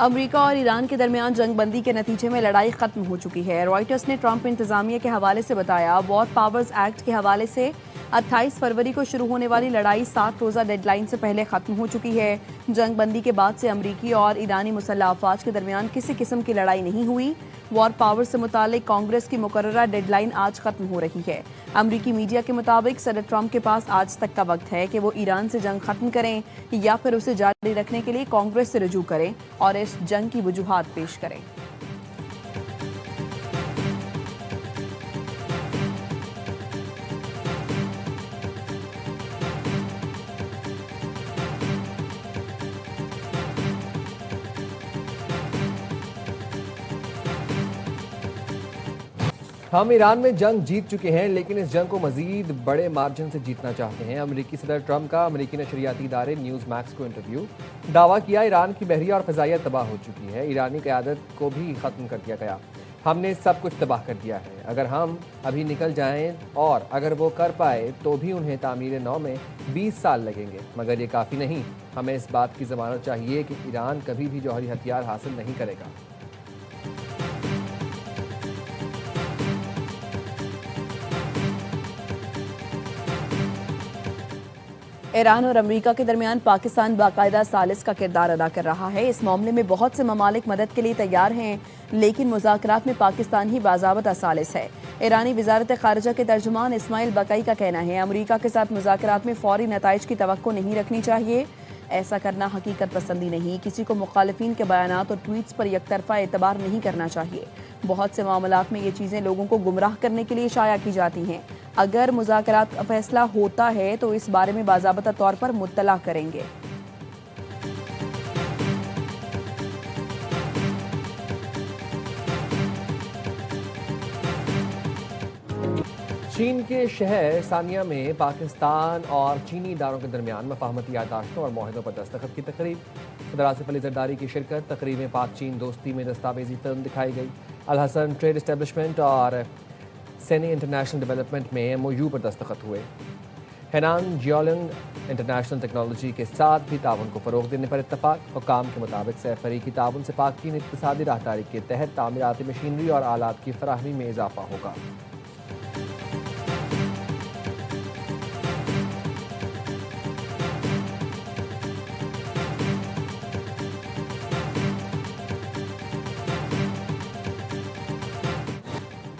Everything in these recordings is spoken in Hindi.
अमेरिका और ईरान के दरमियान जंगबंदी के नतीजे में लड़ाई खत्म हो चुकी है। रॉयटर्स ने ट्रंप इंतजामिया के हवाले से बताया, वॉर पावर्स एक्ट के हवाले से 28 फरवरी को शुरू होने वाली लड़ाई 7 रोज़ा डेडलाइन से पहले खत्म हो चुकी है। जंगबंदी के बाद से अमरीकी और ईरानी मुसल्लह अफवाज के दरमियान किसी किस्म की लड़ाई नहीं हुई। वॉर पावर से मुतालिक कांग्रेस की मुकर्ररा डेडलाइन आज खत्म हो रही है। अमरीकी मीडिया के मुताबिक सदर ट्रंप के पास आज तक का वक्त है कि वो ईरान से जंग खत्म करें या फिर उसे जारी रखने के लिए कांग्रेस से रुजू करें और इस जंग की वजूहात पेश करें। हम ईरान में जंग जीत चुके हैं, लेकिन इस जंग को मजीद बड़े मार्जिन से जीतना चाहते हैं। अमेरिकी सदर ट्रंप का अमेरिकी नशरियाती इदारे न्यूज़ मैक्स को इंटरव्यू। दावा किया, ईरान की बहरिया और फ़ज़ाइया तबाह हो चुकी है। ईरानी क़यादत को भी ख़त्म कर दिया गया। हमने सब कुछ तबाह कर दिया है। अगर हम अभी निकल जाएं और अगर वो कर पाए तो भी उन्हें तामीर नौ में 20 साल लगेंगे, मगर ये काफ़ी नहीं। हमें इस बात की ज़मानत चाहिए कि ईरान कभी भी जौहरी हथियार हासिल नहीं करेगा। ईरान और अमेरिका के दरमियान पाकिस्तान बाकायदा सालिस का किरदार अदा कर रहा है। इस मामले में बहुत से ममालिक मदद के लिए तैयार हैं, लेकिन मुज़ाकरात में पाकिस्तान ही बाज़ाबता सालिस है। ईरानी वज़ारत ख़ारिजा के तर्जुमान इस्माइल बकई का कहना है, अमेरिका के साथ मुज़ाकरात में फ़ौरी नताइज की तवक्को नहीं रखनी चाहिए। ऐसा करना हकीकत पसंदी नहीं। किसी को मुखालिफिन के बयानात और ट्वीट्स पर एकतरफा एतबार नहीं करना चाहिए। बहुत से मामलात में ये चीज़ें लोगों को गुमराह करने के लिए शाया की जाती हैं। अगर मुज़ाकरात का फैसला होता है तो इस बारे में बाज़ाबता तौर पर मुत्तला करेंगे। चीन के शहर सानिया में पाकिस्तान और चीनी इदारों के दरमियान मफाहमती यादाश्तों और मुआहदों पर दस्तखत की तकरीब। सदर आसिफ अली जरदारी की शिरकत। तकरीब में पाक चीन दोस्ती में दस्तावेजी फिल्म दिखाई गई। अल हसन ट्रेड एस्टेब्लिशमेंट और सेनी इंटरनेशनल डेवलपमेंट में MOU पर दस्तखत हुए। हेनान जियोलिंग इंटरनेशनल टेक्नोलॉजी के साथ भी ताउन को फ़रोग देने पर इत्तफाक। हुकाम के मुताबिक सैफरीकी ताउन से पाक चीन इक़्तिसादी राहदारी के तहत तामीराती मशीनरी और आलात की फराहमी में इजाफा होगा।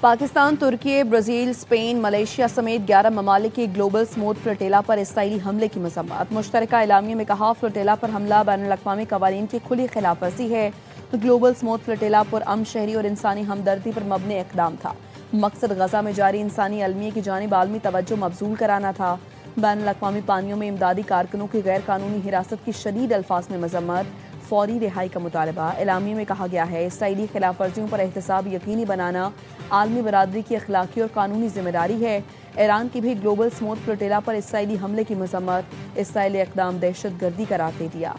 पाकिस्तान, तुर्की, ब्राज़ील, स्पेन, मलेशिया समेत 11 ममालिक के ग्लोबल स्मूथ फ्लोटेला पर इसराइली हमले की मज़म्मत। मुश्तरका एलामिया में कहा, फ्लोटेला पर हमला बैनुल-अक़वामी क़वानीन की खुली खिलाफवर्जी है। ग्लोबल स्मूथ फ्लोटेला पर अमन शहरी और इंसानी हमदर्दी पर मबनी इक़दाम था। मकसद गजा में जारी इंसानी अलमिया की जानिब आलमी तवज्जो मबजूल कराना था। बैनुल-अक़वामी पानियों में इमदादी कारकुनों की गैर कानूनी हिरासत की शदीद अल्फाज में मज़म्मत। फौरी रिहाई का मुतालबा। एलामिया में कहा गया है, इसराइली खिलाफ वर्जियों पर एहतसाब यकीनी बनाना आलमी बरादरी की अखलाकी और कानूनी जिम्मेदारी है। ईरान की भी ग्लोबल स्मूथ फ्लोटेला पर इसराइली हमले की मजम्मत। इसराइली इक़दाम दहशत गर्दी करार दे दिया।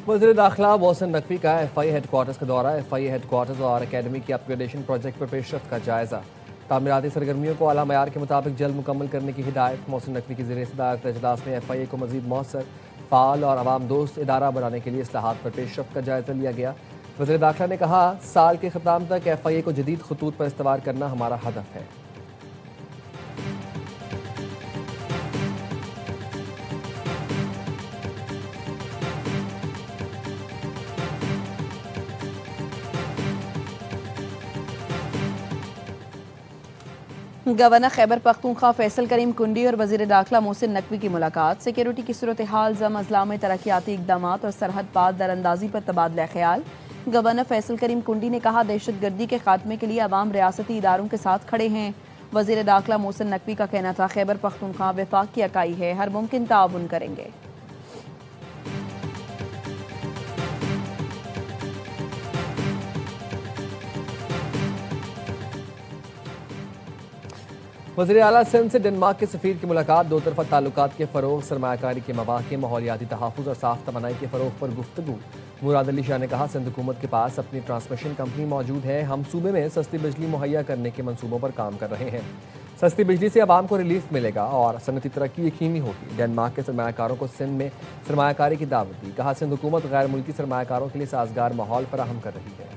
वज़ीर दाखिला मोहसिन नकवी का FIA हेडक्वार्टर्स का दौरा। FIA हेडक्वार्टर्स और अकेडमी की अपग्रेडेशन प्रोजेक्ट पर पेशरफ्त का जायज़ा। तामीराती सरगर्मियों को आला मयार के मुताबिक जल्द मुकम्मल करने की हिदायत। मोहसिन नकवी की ज़रिए सदारत इजलास में FIA को मज़ीद मौसर, फ़ाल और अवाम दोस्त इदारा बनाने के लिए इस्लाहात पर पेशरफ्त का जायज़ा लिया गया। वज़ीर दाखिला ने कहा, साल के ख़िताम तक FIA को जदीद खतूत पर इस्तवार करना हमारा हदफ है। गवर्नर खैबर पख्तूनख्वा फैसल करीम कुंडी और वज़ीर दाखिला मोहसिन नकवी की मुलाकात। सिक्योरिटी की सूरत हाल, जम अजला में तरक्याती इकदाम और सरहद पार दरअंदाजी पर तबादला ख्याल। गवर्नर फैसल करीम कुंडी ने कहा, दहशत गर्दी के खात्मे के लिए अवाम रियासती इदारों के साथ खड़े हैं। वज़ीर दाखिला मोहसिन नकवी का कहना था, खैबर पख्तूनख्वा वफाक की इकाई है, हर मुमकिन ताउन करेंगे। वज़ीर आला सिंध से डेनमार्क के सफ़ीर की मुलाकात, दो तरफा ताल्लुकात के फ़रोग़, सरमायाकारी के मौक़े, माहौलियाती तहफ़्फ़ुज़ और साफ़ तवानाई के फ़रोग़ पर गुफ्तगू। मुराद अली शाह ने कहा, सिंध हुकूमत के पास अपनी ट्रांसमिशन कंपनी मौजूद है, हम सूबे में सस्ती बिजली मुहैया करने के मंसूबों पर काम कर रहे हैं। सस्ती बिजली से आवाम को रिलीफ मिलेगा और सनती तरक्की यकीनी होगी। डेनमार्क के सरमायाकारों को सिंध में सरमायाकारी की दावत दी। कहा, सिंध हुकूमत गैर मुल्की सरमायाकारों के लिए साजगार माहौल फराहम कर रही है।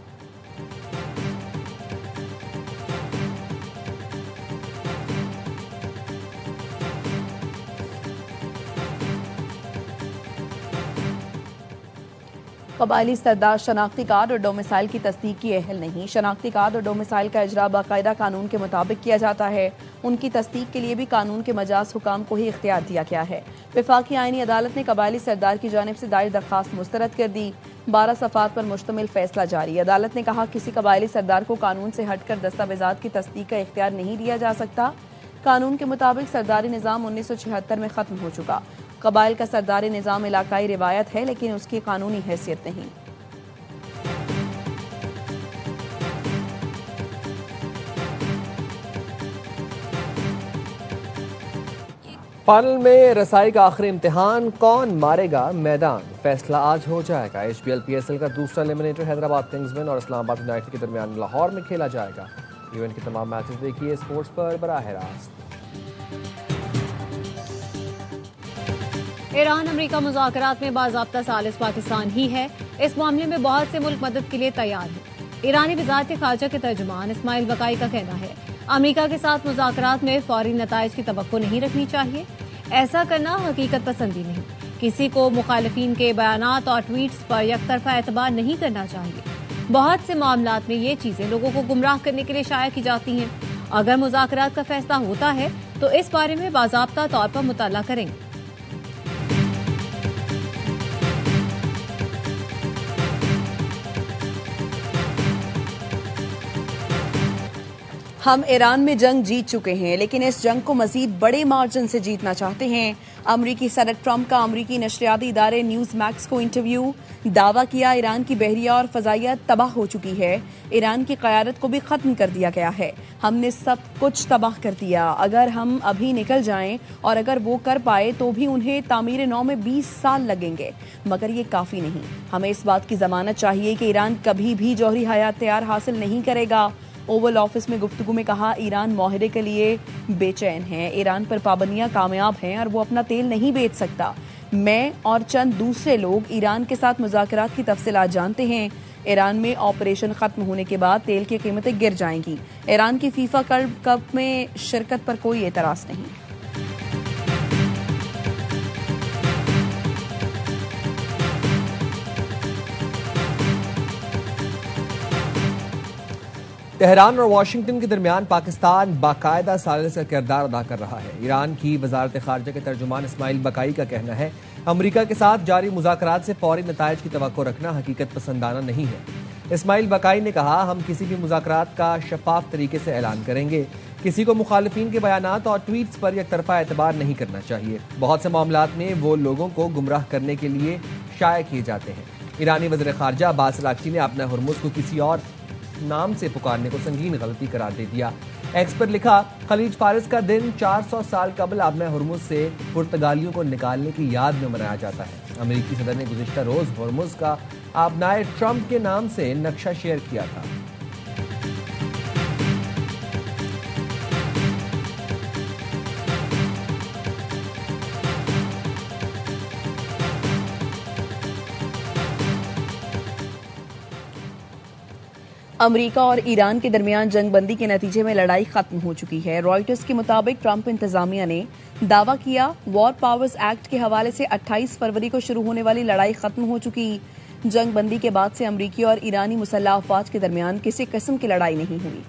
कबायली सरदार शनाख्ती कार्ड और डोमिसाइल की तस्दीक की अहल नहीं। शनाख्ती कार्ड और डोमिसाइल का इजरा बाकायदा कानून के मुताबिक किया जाता है। उनकी तस्दीक के लिए भी कानून के मजाज हुकाम को ही इख्तियार दिया गया है। वफाकी आईनी अदालत ने कबायली सरदार की जानिब से दायर दरख्वास्त मुस्तरद कर दी। 12 सफ़ात पर मुश्तमिल फैसला जारी। अदालत ने कहा, किसी कबायली सरदार को कानून से हटकर दस्तावेजात की तस्दीक का इख्तियार नहीं दिया जा सकता। कानून के मुताबिक सरदारी निज़ाम 1976 में ख़त्म हो चुका। कबाइल का सरदारी निज़ाम इलाकाई रिवायत है, लेकिन उसकी कानूनी हैसियत नहीं। फाइनल में रसाई का आखिरी इम्तिहान, कौन मारेगा मैदान, फैसला आज हो जाएगा। HBL PSL का दूसरा एलिमिनेटर हैदराबाद किंग्समैन और इस्लामाबाद यूनाइटेड के दरमियान लाहौर में खेला जाएगा। इवेंट के तमाम मैचेस देखिए स्पोर्ट्स पर बराह रास्त। ईरान अमेरिका मुज़ाकरात में बाज़ाब्ता सालिस पाकिस्तान ही है। इस मामले में बहुत से मुल्क मदद के लिए तैयार है। ईरानी वज़ारत ख़ारजा के तर्जुमान इस्माइल बकाई का कहना है, अमेरिका के साथ मुज़ाकरात में फौरी नताइज की तवक्को नहीं रखनी चाहिए। ऐसा करना हकीकत पसंदी नहीं। किसी को मुखालिफिन के बयानात और ट्वीट्स पर यकतरफा एतबार नहीं करना चाहिए। बहुत से मामलात में ये चीज़ें लोगों को गुमराह करने के लिए शाया की जाती हैं। अगर मुज़ाकरात का फैसला होता है तो इस बारे में बाज़ाब्ता तौर पर मुताला करेंगे। हम ईरान में जंग जीत चुके हैं, लेकिन इस जंग को मजीद बड़े मार्जिन से जीतना चाहते हैं। अमरीकी सदर ट्रंप का अमरीकी नशरियाती इदारे न्यूज़ मैक्स को इंटरव्यू। दावा किया, ईरान की बहरिया और फजाइया तबाह हो चुकी है। ईरान की क़यादत को भी ख़त्म कर दिया गया है। हमने सब कुछ तबाह कर दिया। अगर हम अभी निकल जाएं और अगर वो कर पाए तो भी उन्हें तामीर नौ में 20 साल लगेंगे, मगर ये काफ़ी नहीं। हमें इस बात की ज़मानत चाहिए कि ईरान कभी भी जौहरी हयात तैयार हासिल नहीं करेगा। ओवल ऑफिस में गुफ्तगू में कहा, ईरान मुआहदे के लिए बेचैन है। ईरान पर पाबंदियां कामयाब हैं और वो अपना तेल नहीं बेच सकता। मैं और चंद दूसरे लोग ईरान के साथ मुज़ाकरात की तफसीलात जानते हैं। ईरान में ऑपरेशन खत्म होने के बाद तेल की कीमतें गिर जाएंगी। ईरान की फीफा वर्ल्ड कप में शिरकत पर कोई एतराज़ नहीं। तेहरान और वाशिंगटन के दरमियान पाकिस्तान बाकायदा सालिस का किरदार अदा कर रहा है। ईरान की वजारत खारजा के तर्जुमान इस्माइल बकाई का कहना है, अमरीका के साथ जारी मुज़ाकरात से फौरी नताइज की तवक्को रखना हकीकत पसंदाना नहीं है। इस्माइल बकाई ने कहा, हम किसी भी मुज़ाकरात का शफाफ तरीके से ऐलान करेंगे। किसी को मुखालिफिन के बयानात और ट्वीट्स पर एकतरफा एतबार नहीं करना चाहिए। बहुत से मामलात में वो लोगों को गुमराह करने के लिए शाया किए जाते हैं। ईरानी वज़ीर खारजा अब्बास अराग़ची ने अपना हुर्मुज़ को किसी और नाम से पुकारने को संगीन गलती करार दे दिया। एक्स पर लिखा, खलीज फारिस का दिन 400 साल कबल आबना हुर्मुज़ से पुर्तगालियों को निकालने की याद में मनाया जाता है। अमेरिकी सदर ने गुज़िश्ता रोज़ हुर्मुज़ का आबनाए ट्रंप के नाम से नक्शा शेयर किया था। अमरीका और ईरान के दरमियान जंगबंदी के नतीजे में लड़ाई खत्म हो चुकी है। रॉयटर्स के मुताबिक ट्रंप इंतजामिया ने दावा किया, वॉर पावर्स एक्ट के हवाले से 28 फरवरी को शुरू होने वाली लड़ाई खत्म हो चुकी। जंगबंदी के बाद से अमरीकी और ईरानी मुसल्लह अफवाज के दरमियान किसी किस्म की लड़ाई नहीं हुई।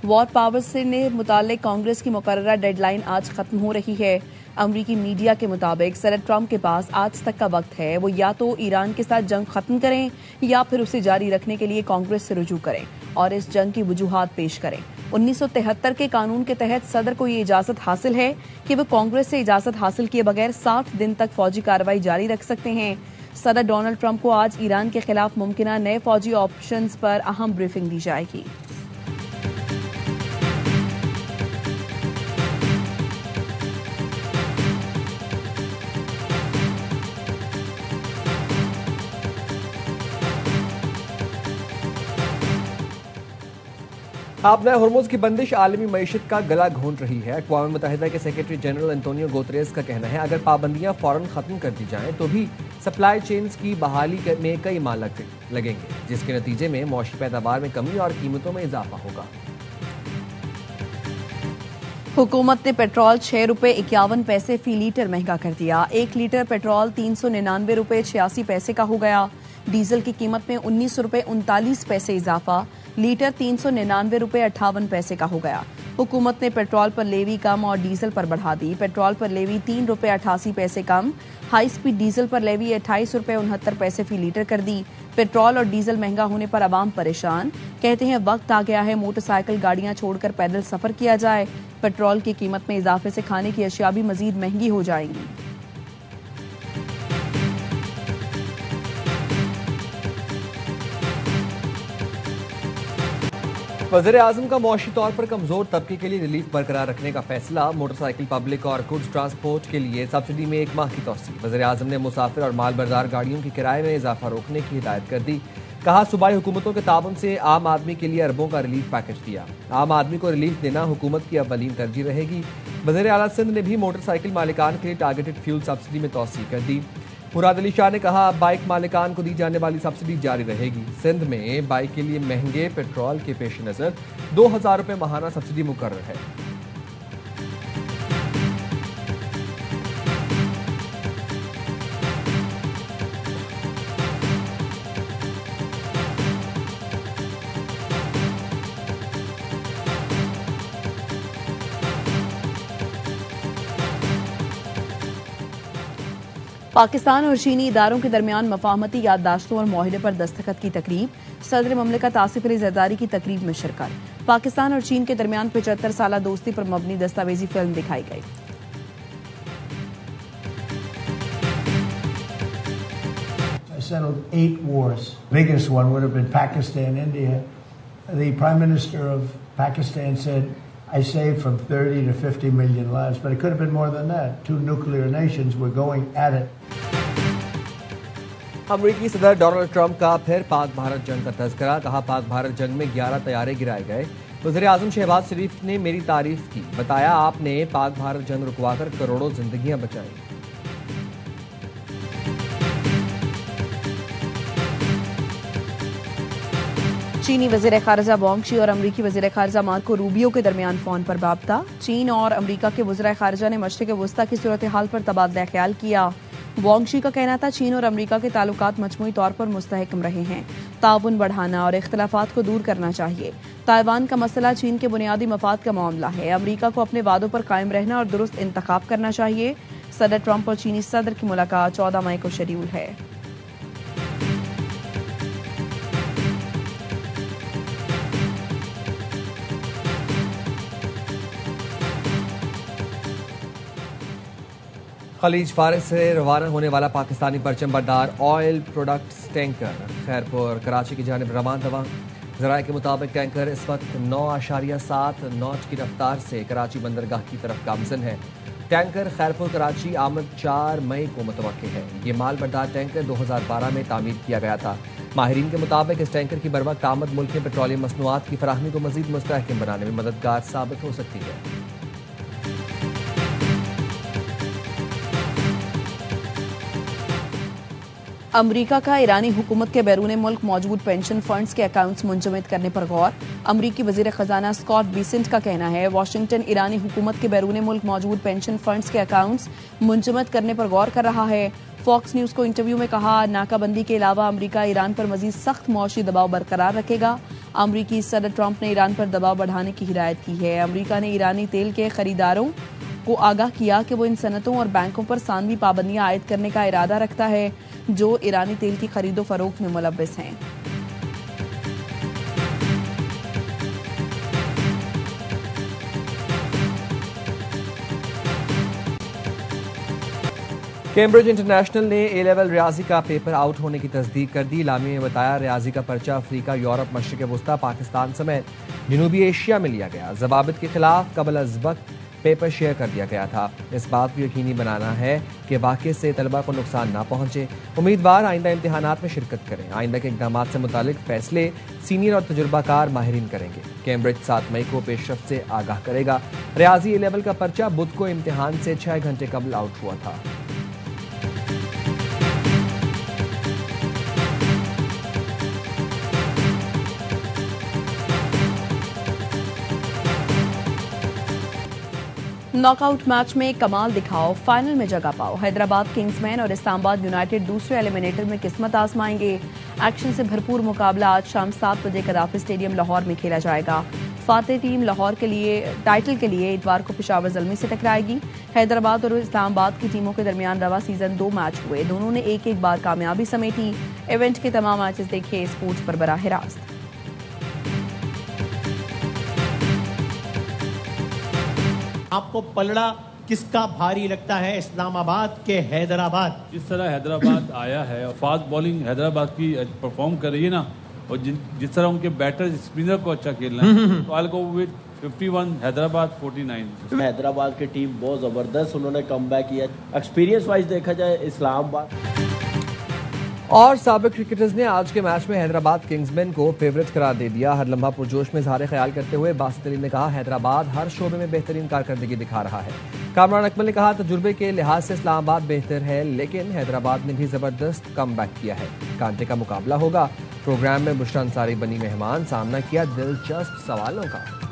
वॉर पावर्स से मुताल्लिक कांग्रेस की मुकर्ररा डेडलाइन आज खत्म हो रही है। अमरीकी मीडिया के मुताबिक सदर ट्रंप के पास आज तक का वक्त है। वो या तो ईरान के साथ जंग खत्म करें या फिर उसे जारी रखने के लिए कांग्रेस से रुजू करें और इस जंग की वजूहात पेश करें। 1973 के कानून के तहत सदर को ये इजाजत हासिल है कि वो कांग्रेस से इजाजत हासिल किए बगैर 60 दिन तक फौजी कार्रवाई जारी रख सकते हैं। सदर डोनाल्ड ट्रंप को आज ईरान के खिलाफ मुमकिन नए फौजी ऑप्शंस पर अहम ब्रीफिंग दी जाएगी। आपने हुर्मुज़ की बंदिश आलमी मईशत का गला घोंट रही है। अक़वाम मुत्तहिदा के सेक्रेटरी जनरल एंटोनियो गुतेरेस का कहना है, अगर पाबंदियां फौरन खत्म कर दी जाएं तो भी सप्लाई चेन्स की बहाली में कई माह लगेंगे, जिसके नतीजे में मौशी पैदावार में कमी और कीमतों में इजाफा होगा। हुकूमत ने पेट्रोल 6 रुपए 51 पैसे फी लीटर महंगा कर दिया। 1 लीटर पेट्रोल 399 रुपए 86 पैसे का हो गया। डीजल की कीमत में 19 रुपए 39 पैसे इजाफा, लीटर 399 रुपए 58 पैसे का हो गया। हुकूमत ने पेट्रोल पर लेवी कम और डीजल पर बढ़ा दी। पेट्रोल पर लेवी 3 रुपए 88 पैसे कम, हाई स्पीड डीजल पर लेवी 28 रुपए 69 पैसे फी लीटर कर दी। पेट्रोल और डीजल महंगा होने पर आवाम परेशान, कहते हैं वक्त आ गया है मोटरसाइकिल गाड़ियां छोड़कर पैदल सफर किया जाए। पेट्रोल की कीमत में इजाफे से खाने की अशिया भी मजीद महंगी हो जाएंगी। वज़ीर आज़म का मुआशी तौर पर कमजोर तबके के लिए रिलीफ बरकरार रखने का फैसला। मोटरसाइकिल, पब्लिक और गुड्स ट्रांसपोर्ट के लिए सब्सिडी में 1 माह की तौसीह। वज़ीर आज़म ने मुसाफिर और मालबरदार गाड़ियों के किराए में इजाफा रोकने की हिदायत कर दी। कहा, सूबाई हुकूमतों के ताबन से आम आदमी के लिए अरबों का रिलीफ पैकेज दिया। आम आदमी को रिलीफ देना हुकूमत की अव्वलीन तरजीह रहेगी। वज़ीर आला सिंध ने भी मोटरसाइकिल मालिकान के लिए टारगेटेड फ्यूल सब्सिडी में तौसीह कर दी। मुराद अली शाह ने कहा, अब बाइक मालिकान को दी जाने वाली सब्सिडी जारी रहेगी। सिंध में बाइक के लिए महंगे पेट्रोल के पेश नज़र 2000 रुपये माहाना सब्सिडी मुकर्रर है। पाकिस्तान और चीनी इदारों के दरमियान मफाहमती याददाश्तों और मुआहदे पर दस्तखत की तकरीब। सदर ममलिकत आसिफ अली जरदारी की तकरीब में शिरकत। पाकिस्तान और चीन के दरमियान 75 साला दोस्ती पर मबनी दस्तावेजी फिल्म दिखाई गई। I settled 8 wars. Biggest one would have been Pakistan, India. The Prime Minister of Pakistan said, I saved from 30 to 50 million lives, but it could have been more than that. 2 nuclear nations were going at it. अमरीकी सदर डोनाल्ड ट्रंप का फिर पाक भारत जंग का तज़किरा। कहा, पाक भारत जंग में 11 तैयारे गिराए गए। वज़ीर आज़म शहबाज शरीफ ने मेरी तारीफ की। बताया, आपने पाक भारत जंग रुकवाकर करोड़ों जिंदगियां बचाई। चीनी वज़ीर ख़ारिजा वांग शी और अमरीकी वज़ीर ख़ारिजा मार्को रूबियो के दरमियान फ़ोन पर बाबता। चीन और अमरीका के वज़ीर ख़ारिजा ने मशरिक़ वस्ता की सूरत हाल पर तबादला ख्याल किया। वांग शी का कहना था, चीन और अमरीका के ताल्लुकात मजमूई तौर पर मुस्तहकम रहे हैं। ताउन बढ़ाना और इख्तिलाफात को दूर करना चाहिए। ताइवान का मसला चीन के बुनियादी मफाद का मामला है। अमरीका को अपने वादों पर कायम रहना और दुरुस्त इंतखाब करना चाहिए। सदर ट्रंप और चीनी सदर की मुलाकात 14 मई को शेड्यूल है। खलीज फारिस से रवाना होने वाला पाकिस्तानी परचम बरदार oil products tanker Khairpur Karachi की जानिब रवाना हुआ। ज़राए के मुताबिक टैंकर इस वक्त 9.7 नॉट की रफ्तार से कराची बंदरगाह की तरफ गामजन है। टैंकर खैरपुर कराची आमद 4 मई को मुतवक्किल है। ये माल बरदार टैंकर 2012 में तामीर किया गया था। माहिरीन के मुताबिक इस टैंकर की बरवक्त आमद मुल्क में पेट्रोलियम मसनूआत की फराहमी को मजीद मुस्तहकम बनाने में मददगार साबित हो सकती है। अमरीका का ईरानी हुकूमत के बैरून मुल्क मौजूद पेंशन फंड्स के अकाउंट्स मुंजमद करने पर गौर। अमरीकी वजीर खजाना स्कॉट बेसेंट का कहना है, वाशिंगटन ईरानी हुकूमत के बैरून मुल्क मौजूद पेंशन फंड्स के अकाउंट्स मुंजमद करने पर गौर कर रहा है। फॉक्स न्यूज को इंटरव्यू में कहा, नाकाबंदी के अलावा अमरीका ईरान पर मजीद सख्त मौशी दबाव बरकरार रखेगा। अमरीकी सदर ट्रंप ने ईरान पर दबाव बढ़ाने की हिदायत की है। अमरीका ने ईरानी तेल के खरीदारों को आगाह किया कि वो इन सनतों और बैंकों पर सानवी पाबंदियां आयद करने का इरादा रखता है जो ईरानी तेल की खरीदो फरोख्त में मुलव्वस हैं। कैम्ब्रिज इंटरनेशनल ने ए लेवल रियाजी का पेपर आउट होने की तस्दीक कर दी। इलामी में बताया, रियाजी का पर्चा अफ्रीका, यूरोप, मशरिक वस्ता, पाकिस्तान समेत जनूबी एशिया में लिया गया। जवाबित के खिलाफ कबल अज वक्त पेपर शेयर कर दिया गया था। इस बात को यकीनी बनाना है कि वाक़े से तलबा को नुकसान ना पहुंचे। उम्मीदवार आइंदा इम्तिहानात में शिरकत करें। आइंदा के इक़दाम से मुतालिक फैसले सीनियर और तजुर्बाकार माहिरीन करेंगे। कैम्ब्रिज 7 मई को पेशरफ से आगाह करेगा। रियाजी ए लेवल का पर्चा बुध को इम्तिहान से 6 घंटे कबल आउट हुआ था। नॉकआउट मैच में कमाल दिखाओ, फाइनल में जगह पाओ। हैदराबाद किंग्समैन और इस्लामाबाद यूनाइटेड दूसरे एलिमिनेटर में किस्मत आजमाएंगे। एक्शन से भरपूर मुकाबला आज शाम 7 बजे कदाफी स्टेडियम लाहौर में खेला जाएगा। फातेह टीम लाहौर के लिए टाइटल के लिए इतवार को पेशावर ज़ल्मी से टकराएगी। हैदराबाद और इस्लामाबाद की टीमों के दरमियान रवा सीजन 2 मैच हुए, दोनों ने एक एक बार कामयाबी समेटी। इवेंट के तमाम मैचेस देखिए स्पोर्ट्स पर बराह रास्त। आपको पलड़ा किसका भारी लगता है, इस्लामाबाद के हैदराबाद? जिस तरह हैदराबाद आया है और फास्ट बॉलिंग हैदराबाद की परफॉर्म कर रही है ना, और जिस तरह उनके बैटर स्पिनर को अच्छा खेलना है, तो आई गो विद 51 हैदराबाद 49। हैदराबाद की टीम बहुत जबरदस्त उन्होंने कमबैक किया। एक्सपीरियंस वाइज देखा जाए इस्लामाबाद और साबिक क्रिकेटर्स ने आज के मैच में हैदराबाद किंग्समैन को फेवरेट करार दे दिया। हर लम्हा पुरजोश में इज़हार ख्याल करते हुए बासित अली ने कहा, हैदराबाद हर शोबे में बेहतरीन कारकर्दगी दिखा रहा है। कामरान अकमल ने कहा, तजुर्बे के लिहाज से इस्लामाबाद बेहतर है, लेकिन हैदराबाद ने भी जबरदस्त कमबैक किया है। कांटे का मुकाबला होगा। प्रोग्राम में बुशरा अंसारी बनी मेहमान, सामना किया दिलचस्प सवालों का।